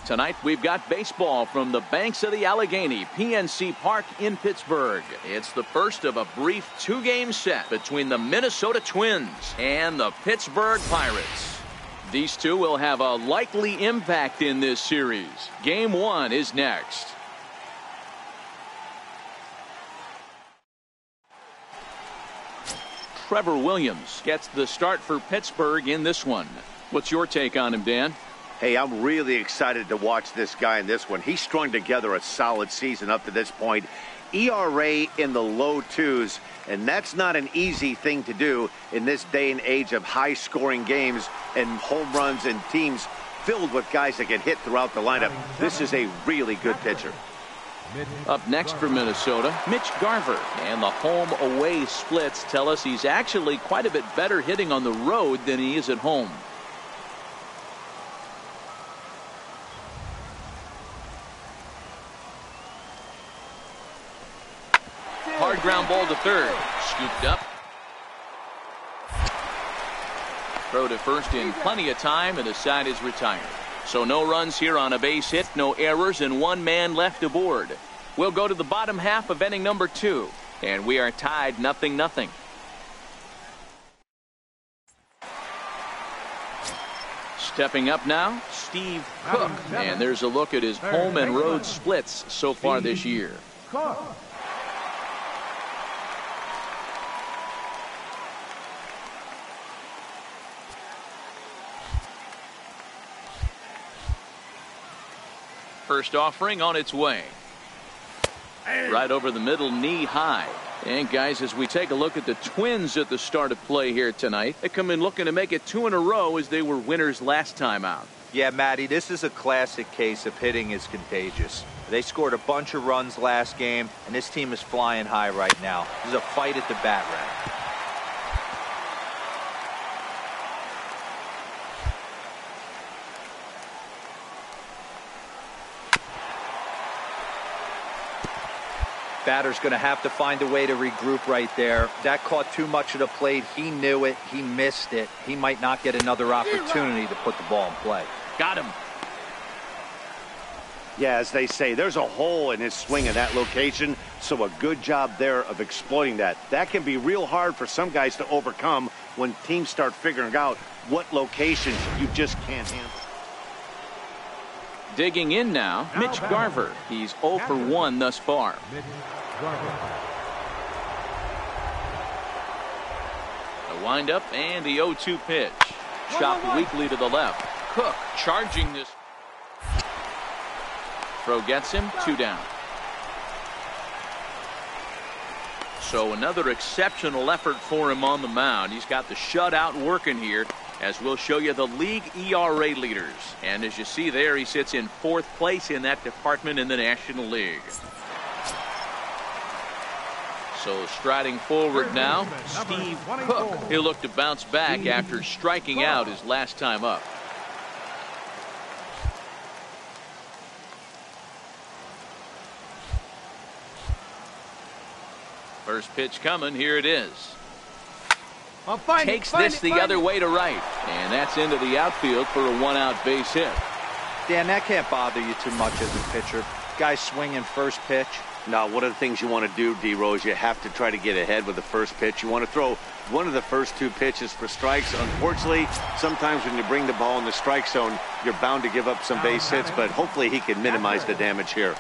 Tonight we've got baseball from the banks of the Allegheny, PNC Park in Pittsburgh. It's the first of a brief two-game set between the Minnesota Twins and the Pittsburgh Pirates. These two will have a likely impact in this series. Game one is next. Trevor Williams gets the start for Pittsburgh in this one. What's your take on him, Dan? Hey, I'm really excited to watch this guy in this one. He's strung together a solid season up to this point. ERA in the low twos, and that's not an easy thing to do in this day and age of high-scoring games and home runs and teams filled with guys that get hit throughout the lineup. This is a really good pitcher. Up next for Minnesota, Mitch Garver. And the home-away splits tell us he's actually quite a bit better hitting on the road than he is at home. Hard ground ball to third. Scooped up. Throw to first in plenty of time, and the side is retired. So no runs here on a base hit, no errors, and one man left aboard. We'll go to the bottom half of inning number 2, and we are tied 0-0. Stepping up now, Steve Cook. And there's a look at his home and road splits so far this year. First offering on its way. Right over the middle, knee high. And guys, as we take a look at the Twins at the start of play here tonight, they come in looking to make it 2 in a row as they were winners last time out. Yeah, Matty, this is a classic case of hitting is contagious. They scored a bunch of runs last game, and this team is flying high right now. This is a fight at the bat rack. Batter's going to have to find a way to regroup right there. That caught too much of the plate. He knew it. He missed it. He might not get another opportunity to put the ball in play. Got him. Yeah, as they say, there's a hole in his swing in that location, so a good job there of exploiting that. That can be real hard for some guys to overcome when teams start figuring out what locations you just can't handle. Digging in now, Mitch Garver. He's 0 for 1 thus far. The windup and the 0-2 pitch. Chopped weakly to the left. Cook charging this. Throw gets him, 2 down. So another exceptional effort for him on the mound. He's got the shutout working here, as we'll show you the league ERA leaders. And as you see there, he sits in 4th place in that department in the National League. So striding forward now, Steve Cook. He'll look to bounce back after striking out his last time up. First pitch coming, here it is. Takes this the other way to right, and that's into the outfield for a 1-out base hit. Dan, that can't bother you too much as a pitcher. Guy swinging first pitch. Now, one of the things you want to do, D-Rose, you have to try to get ahead with the first pitch. You want to throw one of the first 2 pitches for strikes. Unfortunately, sometimes when you bring the ball in the strike zone, you're bound to give up some base hits, but hopefully he can minimize the damage here.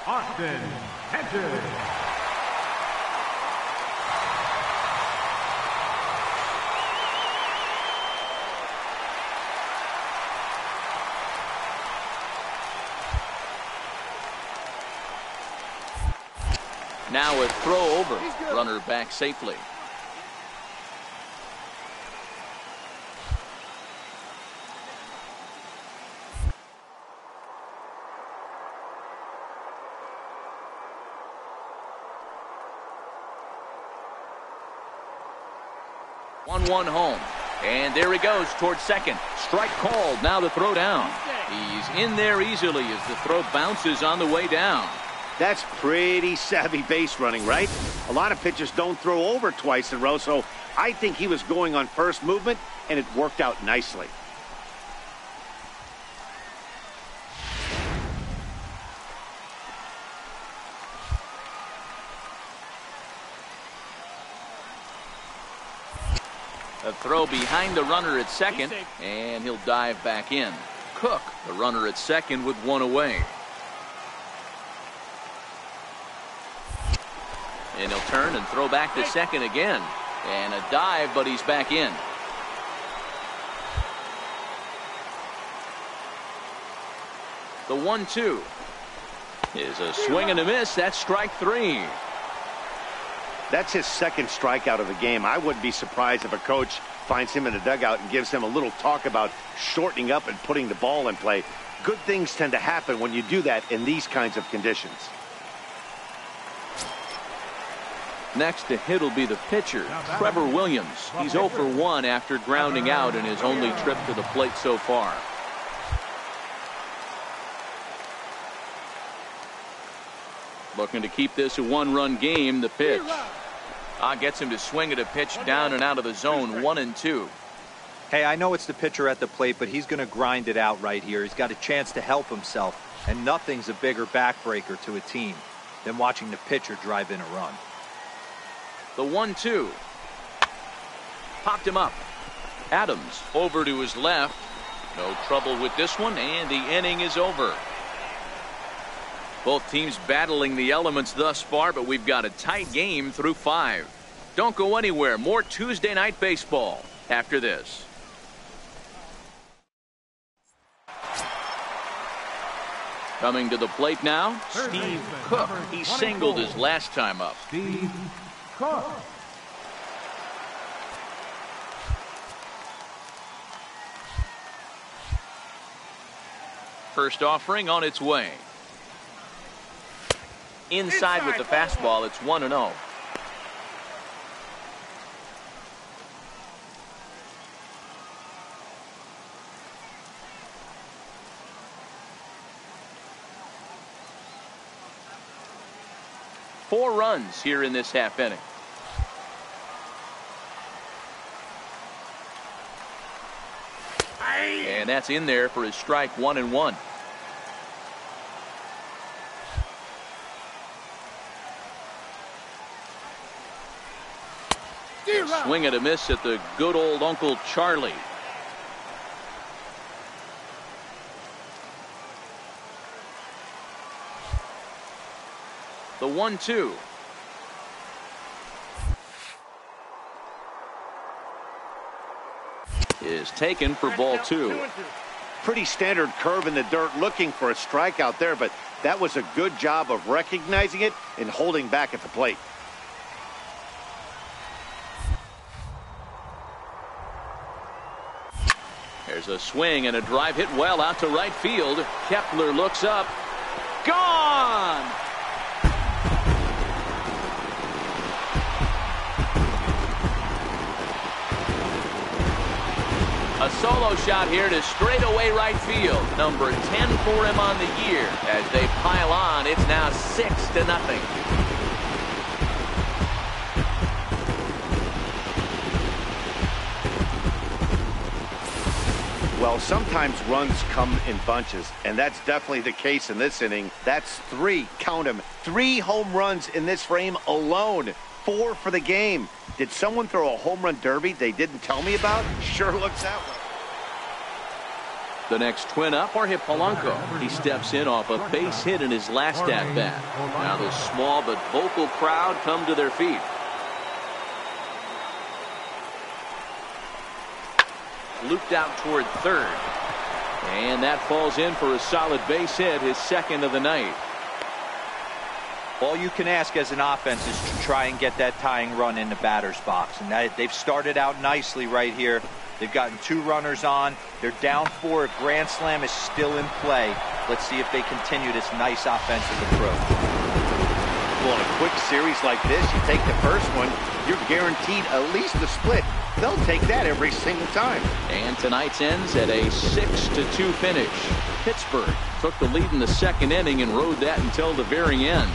Now a throw over. Runner back safely. One home. And there he goes towards second. Strike called. Now the throw down. He's in there easily as the throw bounces on the way down. That's pretty savvy base running, right? A lot of pitchers don't throw over twice in a row, so I think he was going on first movement, and it worked out nicely. A throw behind the runner at second, and he'll dive back in. Cook, the runner at second with one away. And he'll turn and throw back to second again. And a dive, but he's back in. The 1-2 is a swing and a miss. That's strike three. That's his second strikeout of the game. I wouldn't be surprised if a coach finds him in the dugout and gives him a little talk about shortening up and putting the ball in play. Good things tend to happen when you do that in these kinds of conditions. Next to hit will be the pitcher, Trevor Williams. He's 0 for 1 after grounding out in his only trip to the plate so far. Looking to keep this a one-run game. The pitch. Gets him to swing at a pitch down and out of the zone. 1-2. Hey, I know it's the pitcher at the plate, but he's going to grind it out right here. He's got a chance to help himself, and nothing's a bigger backbreaker to a team than watching the pitcher drive in a run. The 1-2. Popped him up. Adams over to his left. No trouble with this one, and the inning is over. Both teams battling the elements thus far, but we've got a tight game through 5. Don't go anywhere. More Tuesday Night Baseball after this. Coming to the plate now, Steve Cook. He singled his last time up. Steve Cook. First offering on its way. Inside with the fastball. It's 1-0. Four runs here in this half inning. And that's in there for his strike. 1-1. Swing and a miss at the good old Uncle Charlie. The 1-2. Is taken for ball 2. Pretty standard curve in the dirt, looking for a strikeout there, but that was a good job of recognizing it and holding back at the plate. There's a swing and a drive hit well out to right field. Kepler looks up. Gone! A solo shot here to straightaway right field. Number 10 for him on the year. As they pile on, it's now 6-0. Well, sometimes runs come in bunches, and that's definitely the case in this inning. That's 3, count them, 3 home runs in this frame alone. 4 for the game. Did someone throw a home run derby they didn't tell me about? Sure looks that way. The next twin up, Jorge Polanco. He steps in off a base hit in his last at-bat. Now the small but vocal crowd come to their feet. Looped out toward third. And that falls in for a solid base hit, his second of the night. All you can ask as an offense is to try and get that tying run in the batter's box. And they've started out nicely right here. They've gotten 2 runners on. They're down 4. If Grand Slam is still in play, let's see if they continue this nice offensive approach. Well, in a quick series like this, you take the first one, you're guaranteed at least a split. They'll take that every single time. And tonight's ends at a 6-2 finish. Pittsburgh took the lead in the second inning and rode that until the very end.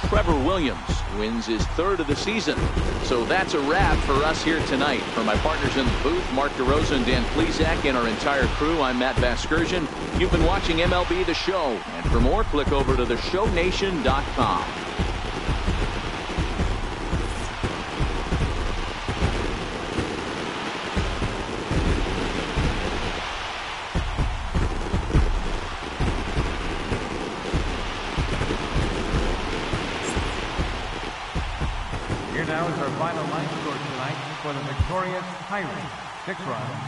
Trevor Williams wins his 3rd of the season. So that's a wrap for us here tonight. For my partners in the booth, Mark DeRosa and Dan Plesac, and our entire crew, I'm Matt Vasgersian. You've been watching MLB The Show. And for more, click over to theshownation.com. Now is our final line score tonight for the victorious Pirates. 6 runs,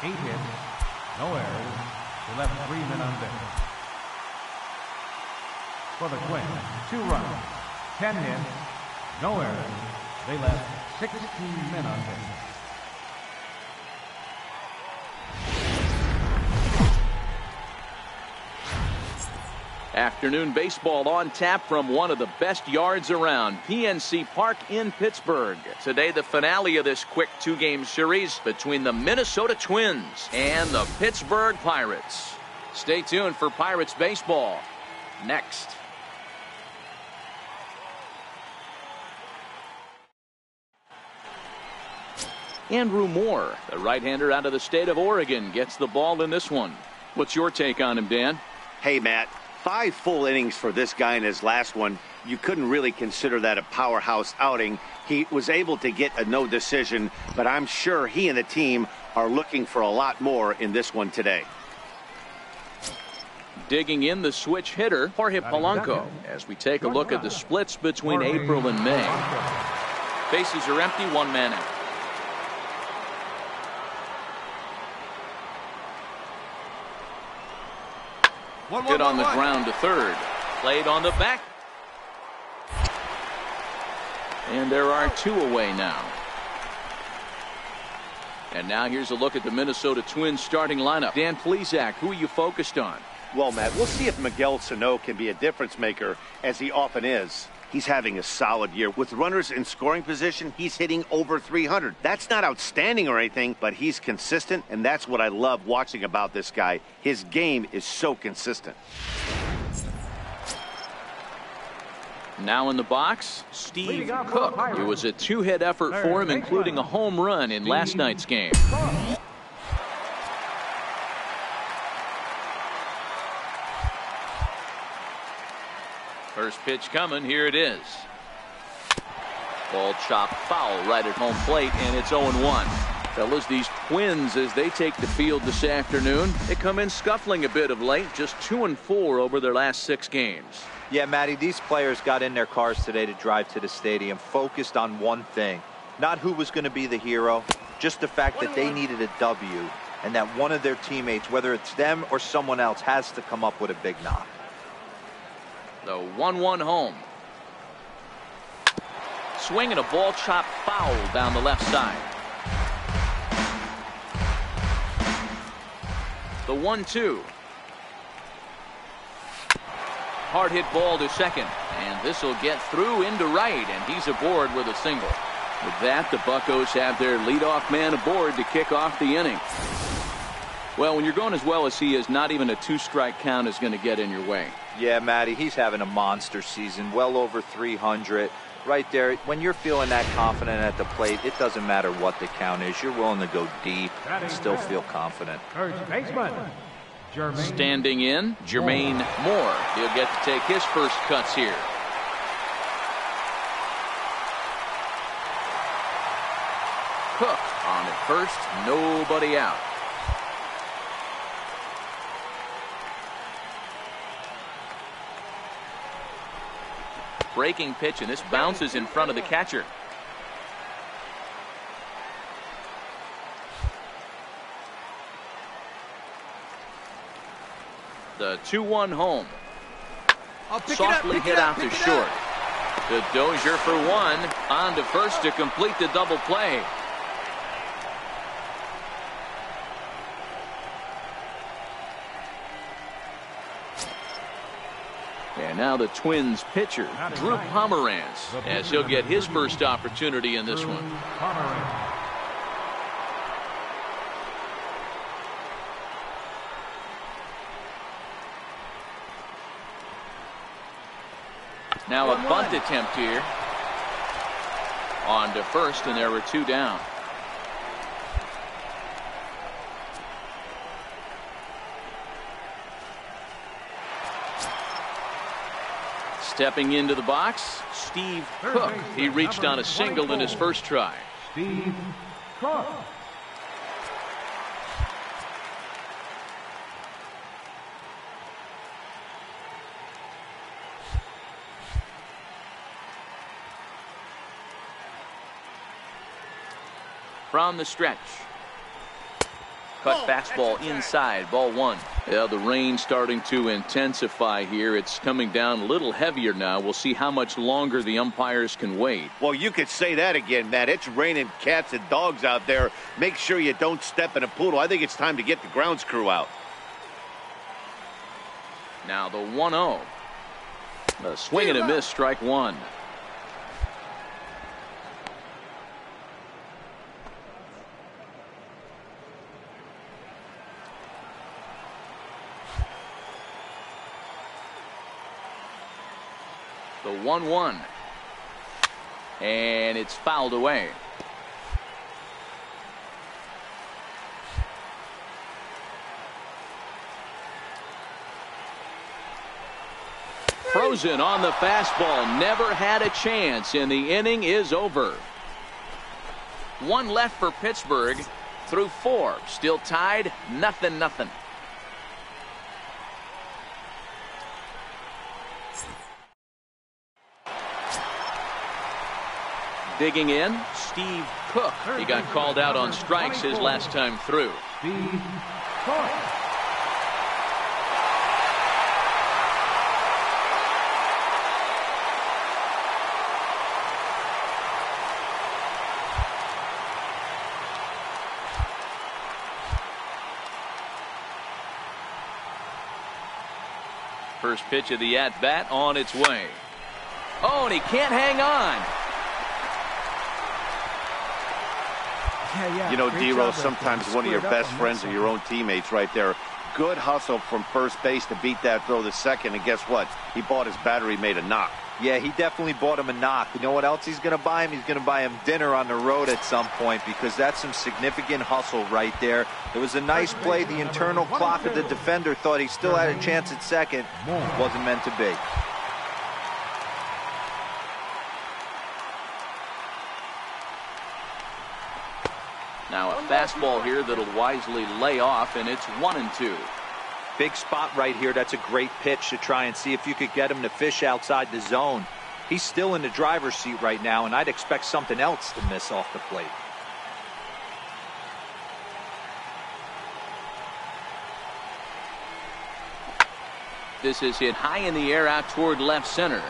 8 hits, no errors. They left 3 men on base. For the Twins, 2 runs, 10 hits, no errors. They left 16 men on base. Afternoon baseball on tap from one of the best yards around, PNC Park in Pittsburgh. Today, the finale of this quick 2-game series between the Minnesota Twins and the Pittsburgh Pirates. Stay tuned for Pirates baseball next. Andrew Moore, the right-hander out of the state of Oregon, gets the ball in this one. What's your take on him, Dan? Hey, Matt. 5 full innings for this guy in his last one. You couldn't really consider that a powerhouse outing. He was able to get a no decision, but I'm sure he and the team are looking for a lot more in this one today. Digging in the switch hitter, Jorge Polanco, as we take a look at the splits between April and May. Bases are empty, 1 man out. Hit on the ground to third. Played on the back. And there are 2 away now. And now here's a look at the Minnesota Twins starting lineup. Dan Plesac, who are you focused on? Well, Matt, we'll see if Miguel Sano can be a difference maker, as he often is. He's having a solid year. With runners in scoring position, he's hitting over 300. That's not outstanding or anything, but he's consistent, and that's what I love watching about this guy. His game is so consistent. Now in the box, Steve Cook. It was a 2-hit effort for him, including a home run in last night's game. First pitch coming. Here it is. Ball chopped foul right at home plate, and it's 0-1. Fellas, these Twins, as they take the field this afternoon, they come in scuffling a bit of late, just 2-4 over their last 6 games. Yeah, Matty, these players got in their cars today to drive to the stadium, focused on one thing. Not who was going to be the hero, just the fact that they needed a W, and that one of their teammates, whether it's them or someone else, has to come up with a big knock. The 1-1 home. Swing and a ball chopped foul down the left side. The 1-2. Hard hit ball to second, and this will get through into right, and he's aboard with a single. With that, the Buccos have their leadoff man aboard to kick off the inning. Well, when you're going as well as he is, not even a 2-strike count is going to get in your way. Yeah, Matty, he's having a monster season, well over 300. Right there, when you're feeling that confident at the plate, it doesn't matter what the count is. You're willing to go deep and still feel confident. First baseman, Standing in, Jermaine Moore. He'll get to take his first cuts here. Cook on at first, nobody out. Breaking pitch, and this bounces in front of the catcher. The 2-1 home. Softly hit out to short. The Dozier for one. On to first to complete the double play. And now the Twins pitcher, Drew Pomeranz, as he'll get his first opportunity in this one. Now a bunt attempt here. On to first, and there were two down. Stepping into the box, Steve Cook. He reached on a single in his first try. Steve Cook. From the stretch. Cut fastball inside, ball one. Yeah, the rain starting to intensify here. It's coming down a little heavier now. We'll see how much longer the umpires can wait. Well, you could say that again, Matt. It's raining cats and dogs out there. Make sure you don't step in a poodle. I think it's time to get the grounds crew out. Now the 1-0. A swing and a miss, strike one. The 1-1. And it's fouled away. Frozen on the fastball. Never had a chance, and the inning is over. One left for Pittsburgh through four. Still tied, 0-0. Digging in, Steve Cook. He got called out on strikes his last time through. Steve Cook. First pitch of the at-bat on its way. Oh, and he can't hang on. You know, D-Row, sometimes one of your best friends are your own teammates right there. Good hustle from first base to beat that throw to second, and guess what? He bought his battery made a knock. Yeah, he definitely bought him a knock. You know what else he's going to buy him? He's going to buy him dinner on the road at some point, because that's some significant hustle right there. It was a nice play. The internal clock of the defender thought he still had a chance at second. Wasn't meant to be. Now a fastball here that'll wisely lay off, and it's 1-2. Big spot right here. That's a great pitch to try and see if you could get him to fish outside the zone. He's still in the driver's seat right now, and I'd expect something else to miss off the plate. This is hit high in the air out toward left center.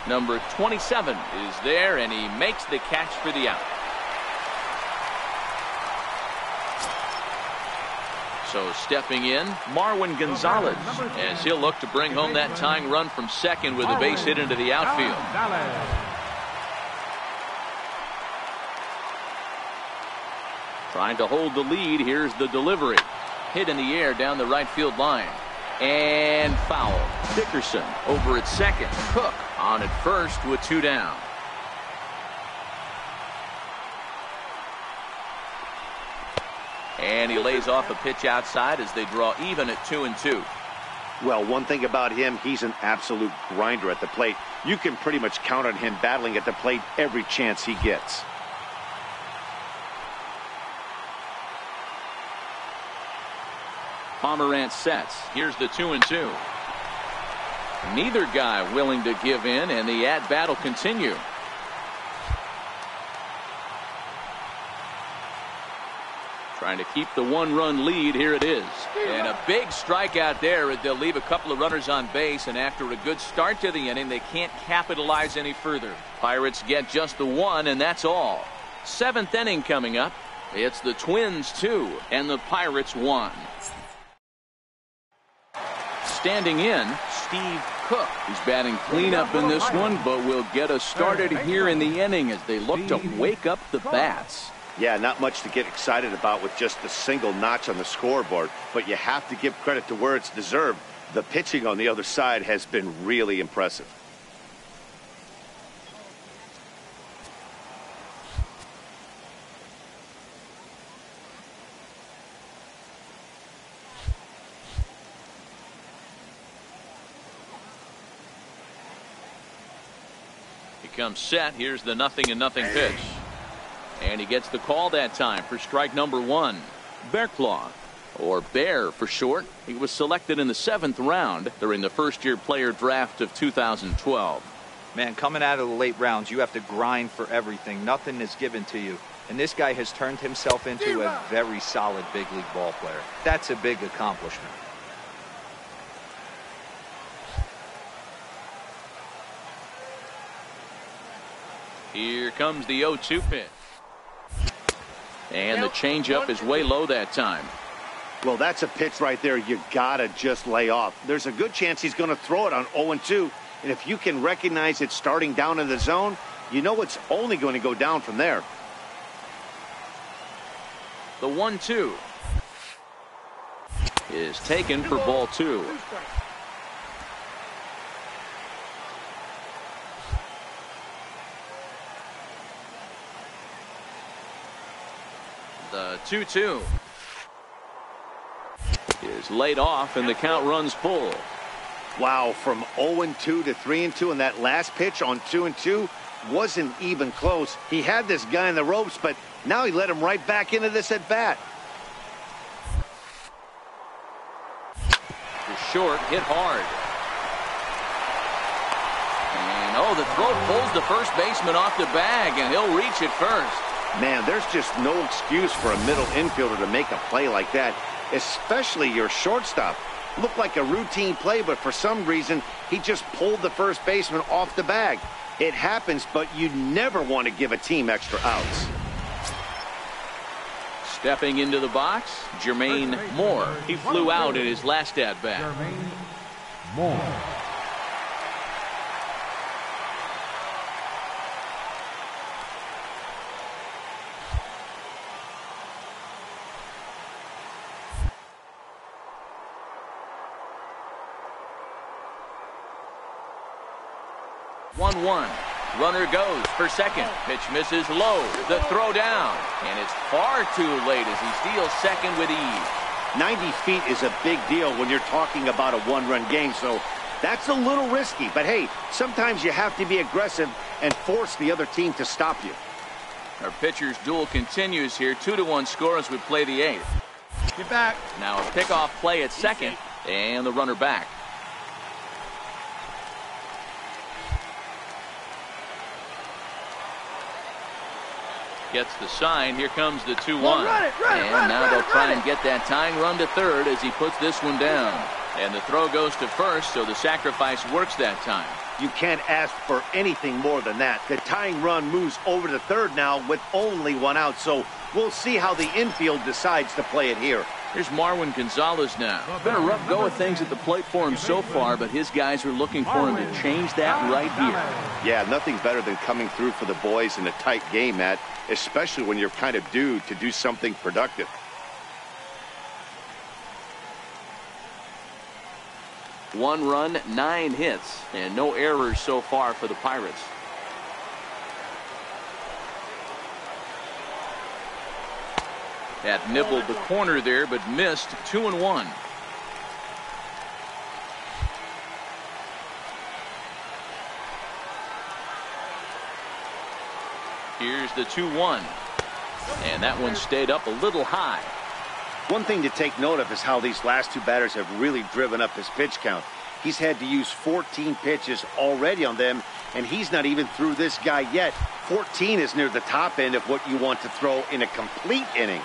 Number 27 is there, and he makes the catch for the out. So stepping in, Marwin Gonzalez, as he'll look to bring home that tying run from second with a base hit into the outfield. Trying to hold the lead. Here's the delivery. Hit in the air down the right field line. And foul. Dickerson over at second. Cook on at first with two down. And he lays off a pitch outside as they draw even at 2-2. Well, one thing about him, he's an absolute grinder at the plate. You can pretty much count on him battling at the plate every chance he gets. Pomeranz sets. Here's the 2-2. Neither guy willing to give in, and the at-bat will continue. Trying to keep the one-run lead. Here it is. And a big strikeout there. They'll leave a couple of runners on base, and after a good start to the inning, they can't capitalize any further. Pirates get just the one, and that's all. 7th inning coming up. It's the Twins 2 and the Pirates 1. Standing in, Steve Cook. He's batting cleanup in this one, but will get us started here in the inning as they look to wake up the bats. Yeah, not much to get excited about with just a single notch on the scoreboard, but you have to give credit to where it's deserved. The pitching on the other side has been really impressive. He comes set. Here's the 0-0 pitch. And he gets the call that time for strike number 1. Bearclaw, or Bear for short. He was selected in the 7th round during the first-year player draft of 2012. Man, coming out of the late rounds, you have to grind for everything. Nothing is given to you. And this guy has turned himself into a very solid big league ball player. That's a big accomplishment. Here comes the 0-2 pitch. And the changeup is way low that time. Well, that's a pitch right there you gotta just lay off. There's a good chance he's going to throw it on 0-2. And if you can recognize it starting down in the zone, you know it's only going to go down from there. The 1-2 is taken for ball 2. The 2-2 is laid off, and the count runs full. Wow, from 0-2 to 3-2, and that last pitch on 2-2 wasn't even close. He had this guy in the ropes, but now he let him right back into this at bat. The short hit hard. And oh, the throw pulls the first baseman off the bag, and he'll reach it first. Man, there's just no excuse for a middle infielder to make a play like that, especially your shortstop. Looked like a routine play, but for some reason, he just pulled the first baseman off the bag. It happens, but you never want to give a team extra outs. Stepping into the box, Jermaine Moore. He flew out in his last at-bat. Jermaine Moore. One. Runner goes for second. Pitch misses low. The throw down. And it's far too late as he steals second with ease. 90 feet is a big deal when you're talking about a one-run game, so that's a little risky. But hey, sometimes you have to be aggressive and force the other team to stop you. Our pitcher's duel continues here. 2-1 score as we play the 8th. Get back. Now a pickoff play at second, and the runner back. Gets the sign. Here comes the 2-1. And now they'll try and get that tying run to third as he puts this one down. And the throw goes to first, so the sacrifice works that time. You can't ask for anything more than that. The tying run moves over to third now with only one out, so we'll see how the infield decides to play it here. Here's Marwin Gonzalez now. Been a rough go of things at the plate for him so far, but his guys are looking for him to change that right here. Yeah, nothing better than coming through for the boys in a tight game, Matt, especially when you're kind of due to do something productive. One run, 9 hits, and no errors so far for the Pirates. That nibbled the corner there, but missed. 2-1. Here's the 2-1. And that one stayed up a little high. One thing to take note of is how these last two batters have really driven up his pitch count. He's had to use 14 pitches already on them, and he's not even through this guy yet. 14 is near the top end of what you want to throw in a complete inning.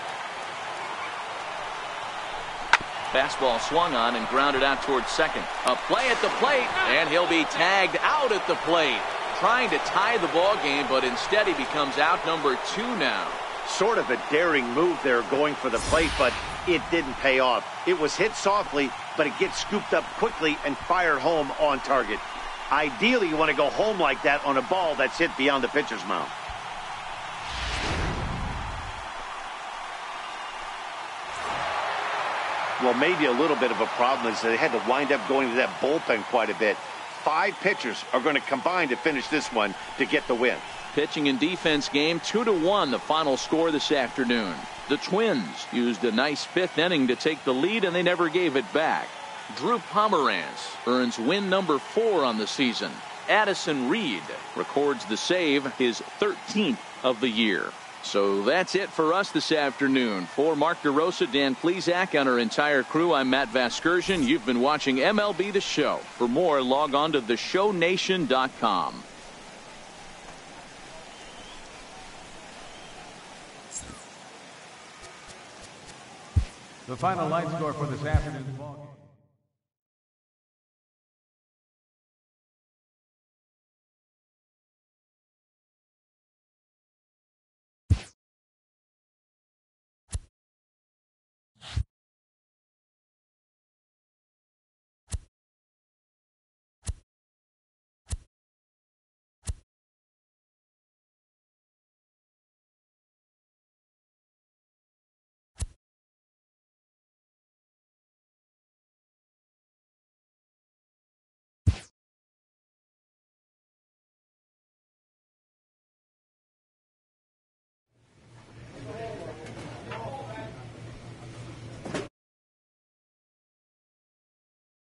Fastball swung on and grounded out towards second. A play at the plate, and he'll be tagged out at the plate. Trying to tie the ball game, but instead he becomes out number 2 now. Sort of a daring move there going for the plate, but it didn't pay off. It was hit softly, but it gets scooped up quickly and fired home on target. Ideally, you want to go home like that on a ball that's hit beyond the pitcher's mound. Well, maybe a little bit of a problem is that they had to wind up going to that bullpen quite a bit. 5 pitchers are going to combine to finish this one to get the win. Pitching and defense game 2-1 the final score this afternoon. The Twins used a nice 5th inning to take the lead, and they never gave it back. Drew Pomeranz earns win number 4 on the season. Addison Reed records the save, his 13th of the year. So that's it for us this afternoon. For Mark DeRosa, Dan Plesac, and our entire crew, I'm Matt Vasgersian. You've been watching MLB The Show. For more, log on to theshownation.com. The final line score for this afternoon's ballgame.